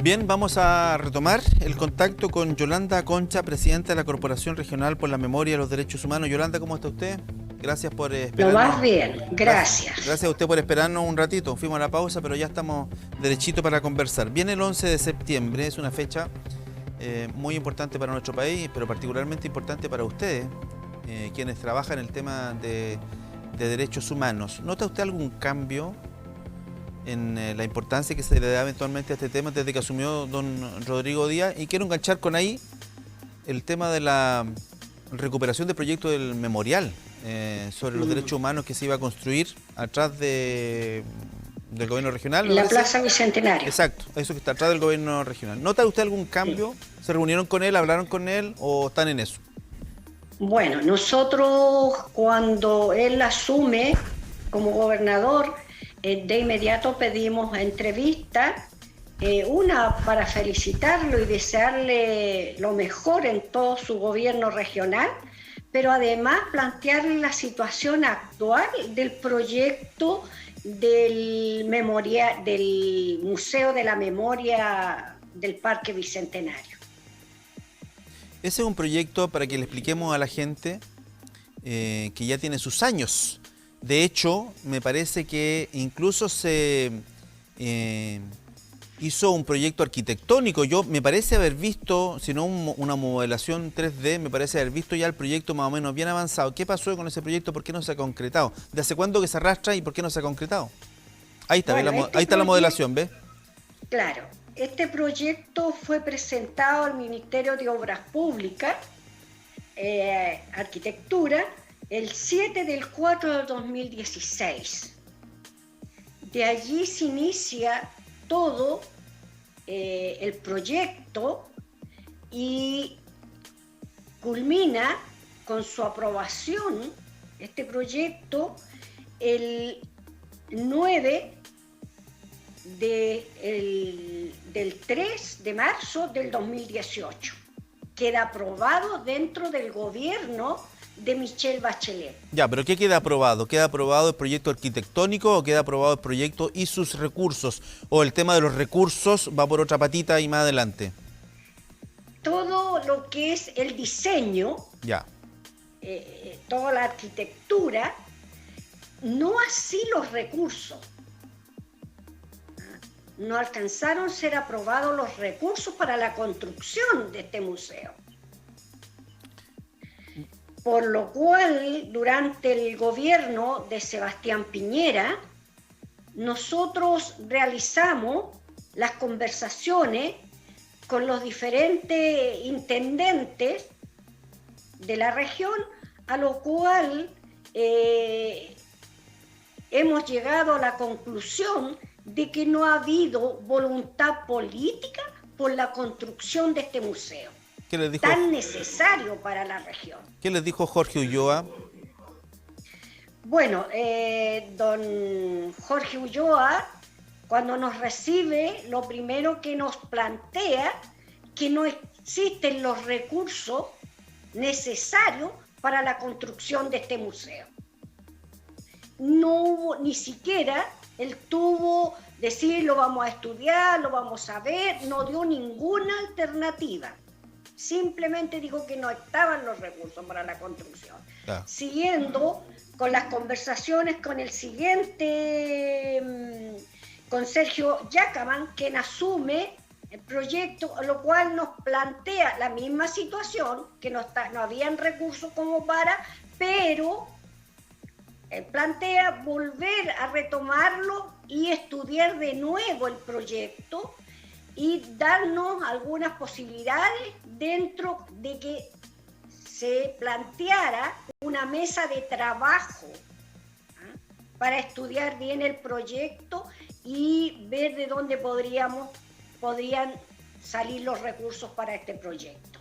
Bien, vamos a retomar el contacto con Yolanda Concha, presidenta de la Corporación Regional por la Memoria y los Derechos Humanos. Yolanda, ¿cómo está usted? Gracias por Lo esperarnos. más bien, gracias. Gracias a usted por esperarnos un ratito. Fuimos a la pausa, pero ya estamos derechito para conversar. Viene el 11 de septiembre, es una fecha muy importante para nuestro país, pero particularmente importante para ustedes, quienes trabajan en el tema de derechos humanos. ¿Nota usted algún cambio en la importancia que se le da eventualmente a este tema desde que asumió don Rodrigo Díaz? Y quiero enganchar con ahí el tema de la recuperación del proyecto del memorial sobre los derechos humanos que se iba a construir atrás del gobierno regional, En ¿me la parece? Plaza Bicentenario. Exacto, eso que está atrás del gobierno regional. ¿Nota usted algún Sí. cambio? ¿Se reunieron con él, hablaron con él o están en eso? Bueno, nosotros cuando él asume como gobernador, de inmediato pedimos entrevista, una para felicitarlo y desearle lo mejor en todo su gobierno regional, pero además plantearle la situación actual del proyecto del Museo de la Memoria del Parque Bicentenario. Ese es un proyecto para que le expliquemos a la gente que ya tiene sus años. De hecho, me parece que incluso se hizo un proyecto arquitectónico. Yo me parece haber visto, si no una modelación 3D, me parece haber visto ya el proyecto más o menos bien avanzado. ¿Qué pasó con ese proyecto? ¿Por qué no se ha concretado? ¿De hace cuándo que se arrastra y por qué no se ha concretado? Ahí está, Bueno, ahí está la modelación, ¿ves? claro, este proyecto fue presentado al Ministerio de Obras Públicas, Arquitectura, el 7 del 4 del 2016. De allí se inicia todo el proyecto y culmina con su aprobación, este proyecto, el 9 del 3 de marzo del 2018. Queda aprobado dentro del gobierno de Michelle Bachelet. Ya, pero ¿qué queda aprobado? ¿Queda aprobado el proyecto arquitectónico o queda aprobado el proyecto y sus recursos? ¿O el tema de los recursos va por otra patita y más adelante? Todo lo que es el diseño, Ya. toda la arquitectura, no así los recursos. No alcanzaron a ser aprobados los recursos para la construcción de este museo. Por lo cual, durante el gobierno de Sebastián Piñera, nosotros realizamos las conversaciones con los diferentes intendentes de la región, a lo cual hemos llegado a la conclusión de que no ha habido voluntad política por la construcción de este museo, ¿Qué les dijo, tan necesario para la región. qué les dijo Jorge Ulloa? Bueno, don Jorge Ulloa, cuando nos recibe, lo primero que nos plantea que no existen los recursos necesarios para la construcción de este museo. No hubo ni siquiera, él tuvo decir lo vamos a estudiar, lo vamos a ver, no dio ninguna alternativa. Simplemente dijo que no estaban los recursos para la construcción. Ah. Siguiendo con las conversaciones con el siguiente, con Sergio Yacaman, quien asume el proyecto, lo cual nos plantea la misma situación, que no habían recursos como para, pero plantea volver a retomarlo y estudiar de nuevo el proyecto y darnos algunas posibilidades dentro de que se planteara una mesa de trabajo para estudiar bien el proyecto y ver de dónde podrían salir los recursos para este proyecto.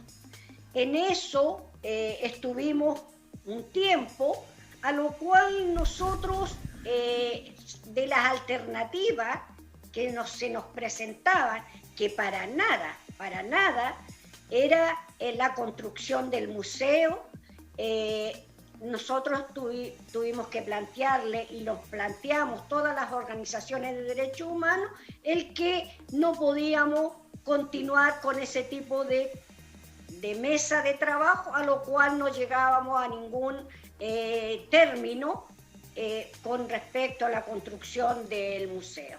En eso estuvimos un tiempo, a lo cual nosotros, de las alternativas que se nos presentaban, que para nada, era la construcción del museo. Nosotros tuvimos que plantearle, y los planteamos todas las organizaciones de derechos humanos, el que no podíamos continuar con ese tipo de mesa de trabajo, a lo cual no llegábamos a ningún término con respecto a la construcción del museo.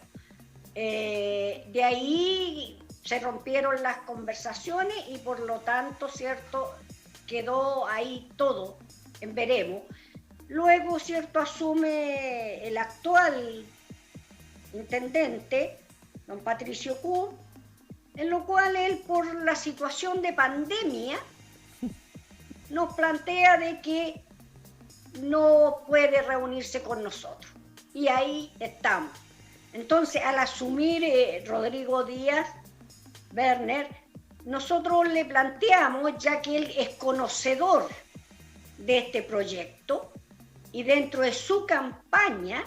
De ahí se rompieron las conversaciones y por lo tanto, ¿cierto?, quedó ahí todo en veremos. Luego, ¿cierto?, asume el actual intendente, don Patricio Q, en lo cual él, por la situación de pandemia, nos plantea de que no puede reunirse con nosotros. Y ahí estamos. Entonces, al asumir Rodrigo Díaz Werner, nosotros le planteamos, ya que él es conocedor de este proyecto, y dentro de su campaña,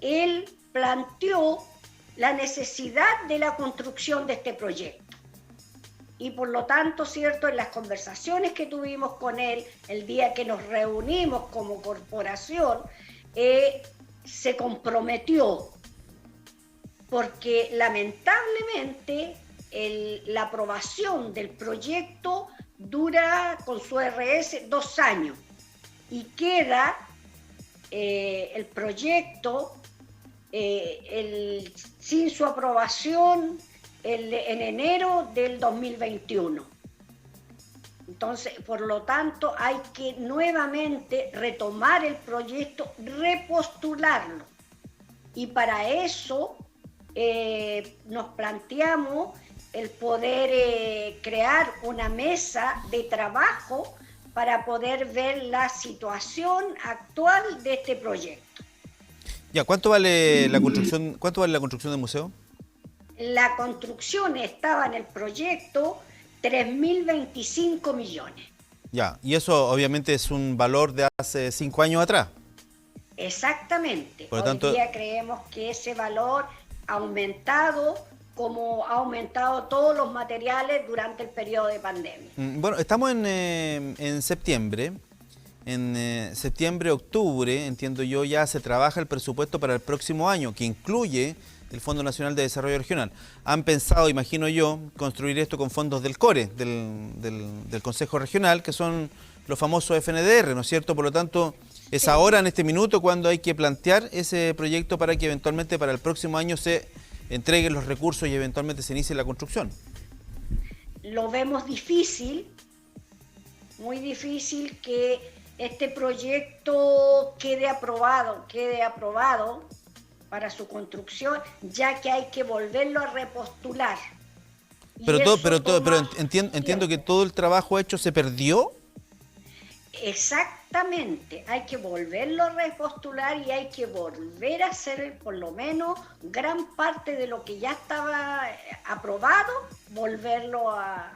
él planteó la necesidad de la construcción de este proyecto. Y por lo tanto, ¿cierto?, en las conversaciones que tuvimos con él, el día que nos reunimos como corporación, se comprometió, porque lamentablemente la aprobación del proyecto dura con su RS 2 años y queda el proyecto sin su aprobación en enero del 2021. Entonces, por lo tanto, hay que nuevamente retomar el proyecto, repostularlo. Y para eso nos planteamos el poder crear una mesa de trabajo para poder ver la situación actual de este proyecto. Ya, ¿cuánto vale la construcción? ¿Cuánto vale la construcción del museo? La construcción estaba en el proyecto 3.025 millones. Ya, y eso obviamente es un valor de hace 5 años atrás. Exactamente. Por lo tanto, hoy día creemos que ese valor ha aumentado, como ha aumentado todos los materiales durante el periodo de pandemia. Bueno, estamos en septiembre. En septiembre, octubre, entiendo yo, ya se trabaja el presupuesto para el próximo año, que incluye el Fondo Nacional de Desarrollo Regional. Han pensado, imagino yo, construir esto con fondos del CORE, del Consejo Regional, que son los famosos FNDR, ¿no es cierto? Por lo tanto, es Sí. ahora, en este minuto, cuando hay que plantear ese proyecto para que eventualmente para el próximo año se entreguen los recursos y eventualmente se inicie la construcción. Lo vemos difícil, muy difícil que este proyecto quede aprobado para su construcción, ya que hay que volverlo a repostular. Pero entiendo que todo el trabajo hecho se perdió. Exactamente, hay que volverlo a repostular y hay que volver a hacer por lo menos gran parte de lo que ya estaba aprobado, volverlo a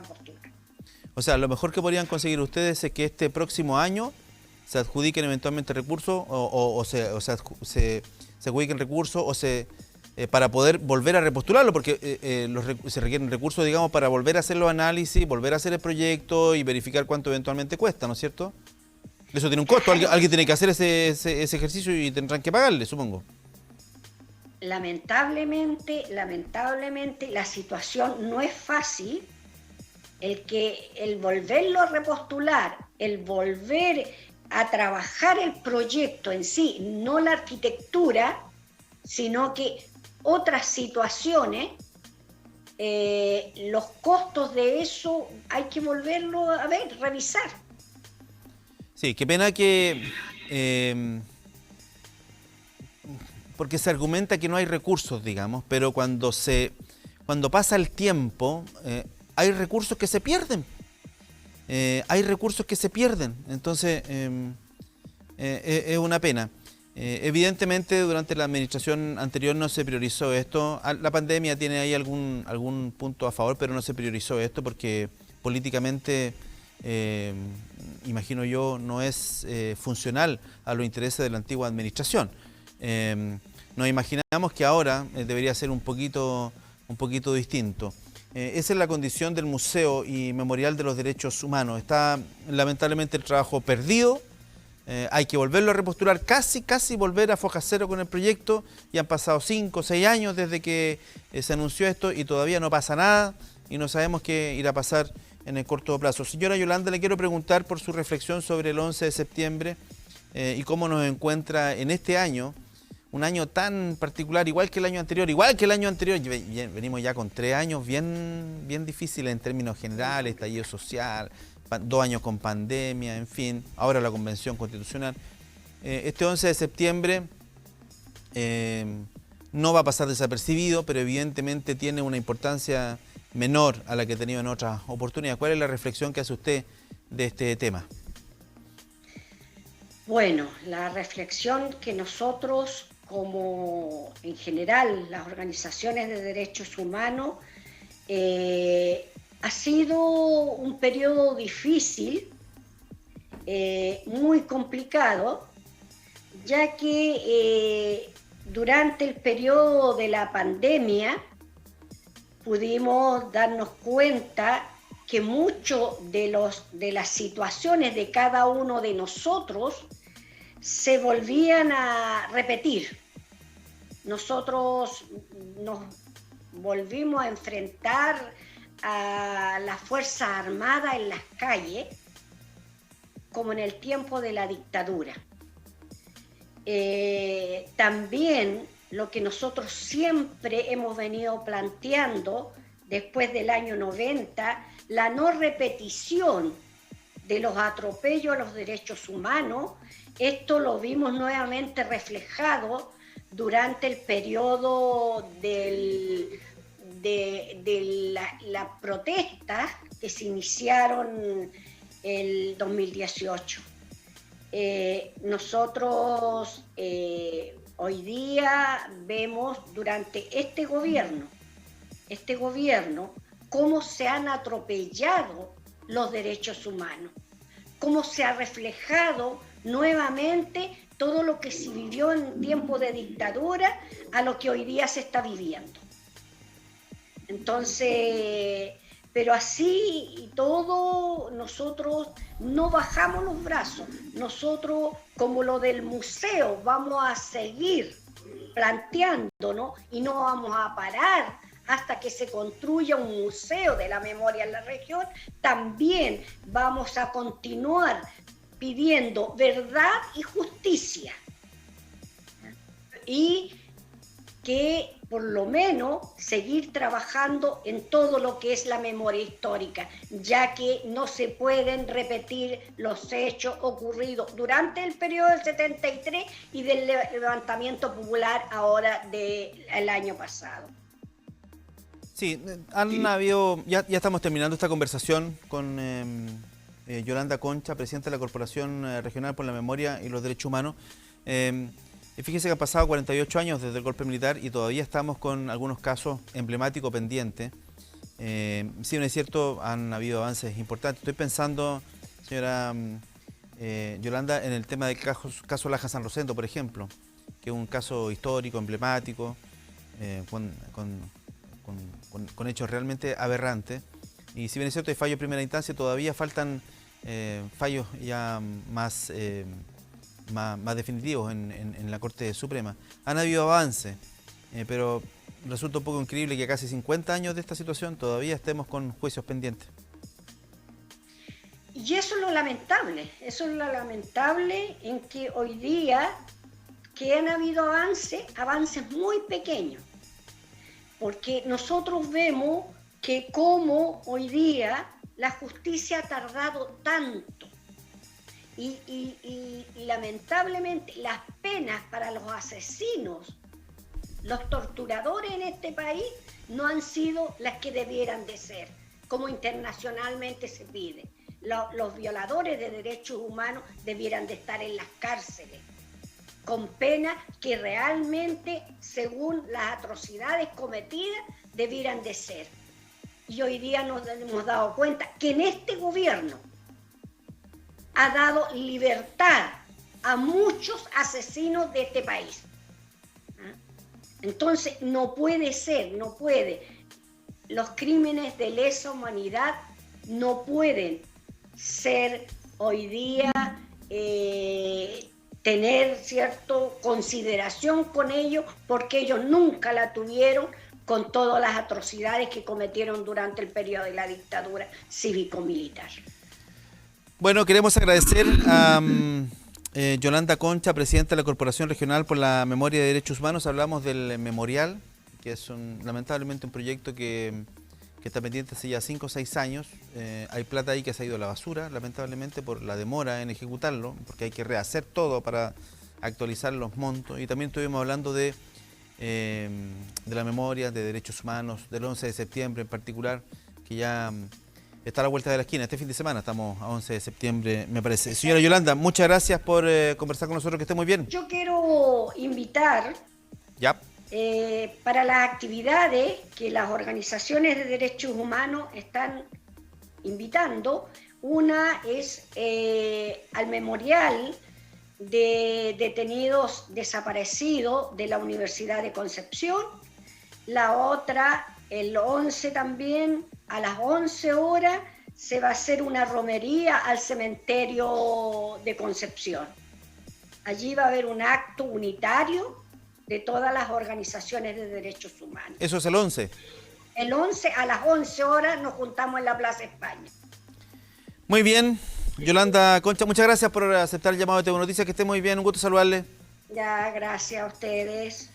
postular. O sea, lo mejor que podrían conseguir ustedes es que este próximo año se adjudiquen eventualmente recursos o se adjudiquen recursos para poder volver a repostularlo, porque se requieren recursos, digamos, para volver a hacer los análisis, volver a hacer el proyecto y verificar cuánto eventualmente cuesta, ¿no es cierto? Eso tiene un costo, alguien tiene que hacer ese ejercicio y tendrán que pagarle, supongo. Lamentablemente la situación no es fácil. El volverlo a repostular, el volver a trabajar el proyecto en sí, no la arquitectura, sino que otras situaciones, los costos de eso hay que volverlo a ver, revisar. Sí, qué pena que... porque se argumenta que no hay recursos, digamos, pero cuando pasa el tiempo... hay recursos que se pierden. Entonces, es una pena. Evidentemente, durante la administración anterior no se priorizó esto. La pandemia tiene ahí algún punto a favor, pero no se priorizó esto porque políticamente, imagino yo, no es funcional a los intereses de la antigua administración. Nos imaginamos que ahora debería ser un poquito distinto. Esa es la condición del Museo y Memorial de los Derechos Humanos. Está lamentablemente el trabajo perdido, hay que volverlo a repostular, casi volver a foja cero con el proyecto. Y han pasado 5 o 6 años desde que se anunció esto y todavía no pasa nada y no sabemos qué irá a pasar en el corto plazo. Señora Yolanda, le quiero preguntar por su reflexión sobre el 11 de septiembre y cómo nos encuentra en este año, un año tan particular, igual que el año anterior, venimos ya con 3 años bien difíciles en términos generales, estallido social, 2 años con pandemia, en fin, ahora la Convención Constitucional. Este 11 de septiembre no va a pasar desapercibido, pero evidentemente tiene una importancia menor a la que ha tenido en otras oportunidades. ¿Cuál es la reflexión que hace usted de este tema? Bueno, la reflexión que nosotros, como en general las organizaciones de derechos humanos, ha sido un periodo difícil, muy complicado, ya que durante el periodo de la pandemia pudimos darnos cuenta que mucho de las situaciones de cada uno de nosotros se volvían a repetir. Nosotros nos volvimos a enfrentar a las Fuerzas Armadas en las calles, como en el tiempo de la dictadura. También lo que nosotros siempre hemos venido planteando después del año 90, la no repetición de los atropellos a los derechos humanos. Esto lo vimos nuevamente reflejado durante el periodo de las protestas que se iniciaron el 2018. Nosotros hoy día vemos durante este gobierno, cómo se han atropellado los derechos humanos, cómo se ha reflejado nuevamente todo lo que se vivió en tiempo de dictadura a lo que hoy día se está viviendo. Entonces, pero así y todo, nosotros no bajamos los brazos. Nosotros, como lo del museo, vamos a seguir planteándonos y no vamos a parar hasta que se construya un museo de la memoria en la región. También vamos a continuar pidiendo verdad y justicia. Y que por lo menos seguir trabajando en todo lo que es la memoria histórica, ya que no se pueden repetir los hechos ocurridos durante el periodo del 73 y del levantamiento popular ahora del año pasado. Sí, han habido, ya estamos terminando esta conversación con Yolanda Concha, presidenta de la Corporación Regional por la Memoria y los Derechos Humanos. Fíjese que han pasado 48 años desde el golpe militar y todavía estamos con algunos casos emblemáticos pendientes. Si bien es cierto, han habido avances importantes. Estoy pensando, señora Yolanda, en el tema del caso Laja San Rosendo, por ejemplo, que es un caso histórico, emblemático, con hechos realmente aberrantes. Y si bien es cierto, hay fallos de primera instancia, todavía faltan fallos ya más definitivos en la Corte Suprema. Han habido avances, pero resulta un poco increíble que a casi 50 años de esta situación todavía estemos con juicios pendientes. Y eso es lo lamentable en que hoy día que han habido avances muy pequeños, porque nosotros vemos que como hoy día la justicia ha tardado tanto y lamentablemente las penas para los asesinos, los torturadores en este país no han sido las que debieran de ser, como internacionalmente se pide. Los violadores de derechos humanos debieran de estar en las cárceles, con penas que realmente, según las atrocidades cometidas, debieran de ser. Y hoy día nos hemos dado cuenta que en este gobierno ha dado libertad a muchos asesinos de este país. Entonces no puede ser, los crímenes de lesa humanidad no pueden ser hoy día tener cierto consideración con ellos, porque ellos nunca la tuvieron con todas las atrocidades que cometieron durante el periodo de la dictadura cívico-militar. Bueno, queremos agradecer a Yolanda Concha, presidenta de la Corporación Regional por la Memoria de Derechos Humanos. Hablamos del memorial, que es lamentablemente un proyecto que está pendiente hace ya 5 o 6 años. Hay plata ahí que se ha ido a la basura, lamentablemente, por la demora en ejecutarlo, porque hay que rehacer todo para actualizar los montos. Y también estuvimos hablando de la memoria, de derechos humanos, del 11 de septiembre en particular, que ya está a la vuelta de la esquina. Este fin de semana estamos a 11 de septiembre, me parece. Señora Yolanda, muchas gracias por conversar con nosotros, que esté muy bien. Yo quiero invitar... Ya. Para las actividades que las organizaciones de derechos humanos están invitando. Una es al memorial de detenidos desaparecidos de la Universidad de Concepción. La otra, el 11 también, a las 11 horas, se va a hacer una romería al cementerio de Concepción. Allí va a haber un acto unitario de todas las organizaciones de derechos humanos. ¿Eso es el 11? El 11, a las 11 horas nos juntamos en la Plaza España. Muy bien, Yolanda Concha, muchas gracias por aceptar el llamado de TV Noticias, que esté muy bien, un gusto saludarle. Ya, gracias a ustedes.